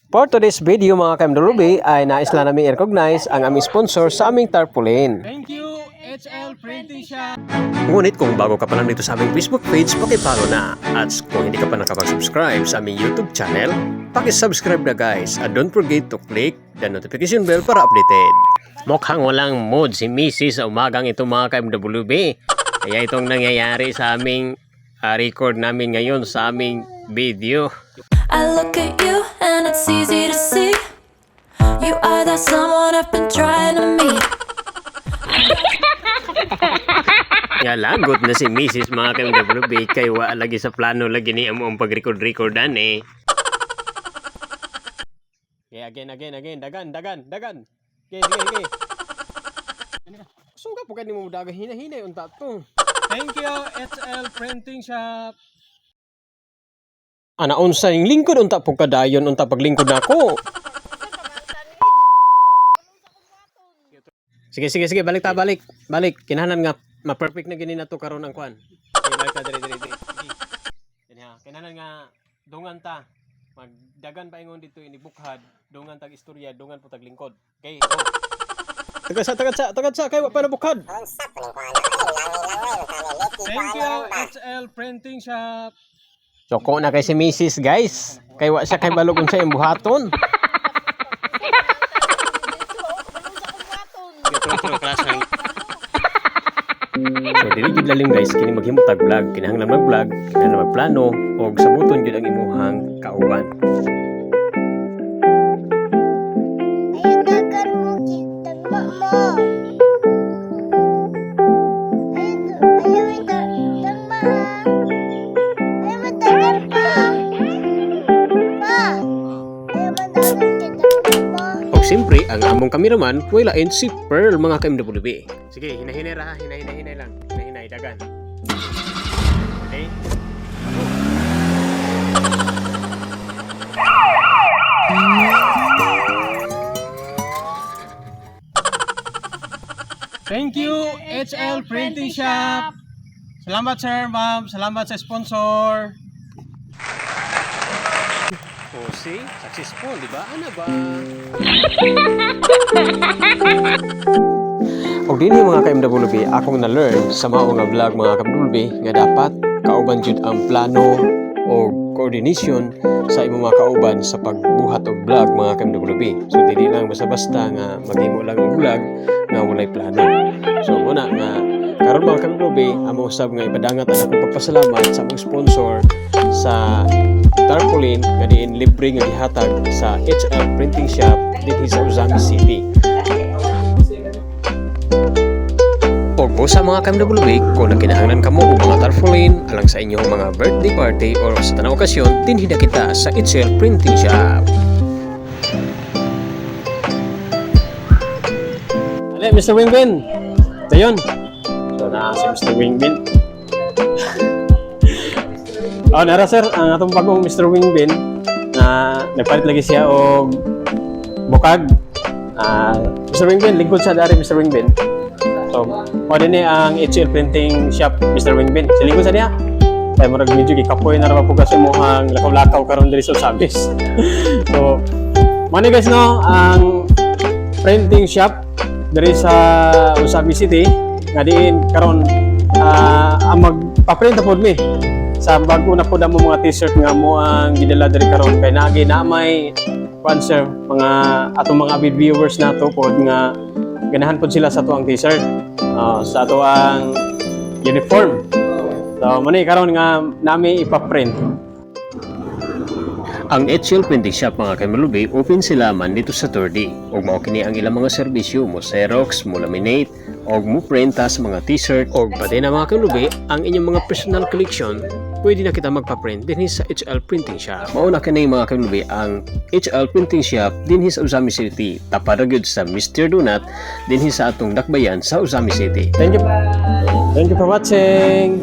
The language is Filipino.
For today's video mga ka-MWB ay nais lang namin i-recognize ang aming sponsor sa aming tarpaulin. Thank you, HL Printing Shop. Ngunit kung bago ka pa lang dito sa aming Facebook page, paki-follow na. At kung hindi ka pa nakapag-subscribe sa aming YouTube channel, paki-subscribe na guys. At don't forget to click the notification bell para updated. Mukhang walang mood si Mrs. sa umagang ito mga ka-MWB. Kaya itong nangyayari sa aming record namin ngayon sa aming video. I look at you and it's easy to see you are that someone I've been trying to meet. Nga lagot na si Mrs. mga ka-MWB kay wa lagi sa plano lagi ni amo ang pag-record-recordan eh. Okay, again, dagan. Okay. Suga po ka ni mo dagan hina-hina unta to. Thank you, HL Printing Shop. Ana unsa ning lingkod unta po kadayon unta paglingkod nako. Sige, balik. Kinahanglan nga ma-perfect na gini nato karon ang kwan. Okay, balik ta dire. Kinahanglan nga dungan ta. Magdagan pa ingon dito inibukhad, dungan tag istorya, dungan po tag lingkod. Okay, go. Tagad sa kay wa pa nabukhad. Thank you, HL Printing Shop. Soko na kay si Mrs. guys. Kay wa siya kay balog unsa imong buhaton. So dili gid lalim guys kini maghimo tag vlog, kinahanglan mag-vlog, kinahanglan magplano og sabuton gyud ang imuhang kauban. Ayun dagan mo kitagma mo. Ayun tagma. Ayun dagan pa. Pa. Ayun dagan kitagma mo. Og siyempre ang among kameraman way lain si Pearl mga ka-MWB. Sige, hinahinay ra ha, hinay lang. Hinahinay dagan. Okay? Thank you, HL Printing Shop. Salamat sir, ma'am. Salamat sa sponsor. Oh, see? Successful, di ba? Ano ba? O din mga ka-MWB, akong na-learn sa mga vlog mga ka-MWB nga dapat kauban jud ang plano o coordination sa imong mga kauban sa pagbuhat og vlog mga ka-MWB. So dili lang basta-basta nga maghimo lang og vlog nga walay plano. So muna nga karon mga ka-MWB, amo usab nga ipadangat ang akong pagpasalamat sa among sponsor sa tarpaulin nga diin libre nga gihatag sa HL Printing Shop dinhi sa Ozami City. O sa mga ka-MWB, kung nagkinahanglan kamo og mga tarpaulin alang sa inyong mga birthday party o sa tanang okasyon, dinhida kita sa HL Printing Shop. Ale, Mr. Wingbin. Dayon. So na si Mr. Wingbin. Nara sir, ang atong bagong Mr. Wingbin na nagpalit lagi siya og bukag. Mr. Wingbin, lingkod sa dari Mr. Wingbin. So, pwede ni ang HL Printing Shop, Mr. Wingbin. Silingkod sa niya. Kaya marag medyo gikapoy na naman po kasi mo ang lakaw-lakaw karon diri sa Usabis. So, mani guys no, ang printing shop diri sa Usabi City nga diin karon ang magpa-print pod mi sa bago na pud mo mga t-shirt nga mo ang gidala diri karon kay naagi na may sponsor mga atong mga viewers nato pod nga ganahan po sila sa tuang t-shirt, sa tuang uniform. So, mani karon nga nami ipa-print. Ang HL Printing Shop mga ka-MWB, open sila man dito sa Saturday. Og mao kini ang ilang mga serbisyo mo Xerox, mo laminate, og mo printa sa mga t-shirt, og pati na mga ka-MWB, ang inyong mga personal collection, pwede na kita magpa-print dinhi sa HL Printing Shop. Mauna kini mga ka-MWB ang HL Printing Shop dinhi sa Ozami City. Tapada gyud sa Mr. Donut dinhi sa atong dakbayan sa Ozami City. Thank you for watching.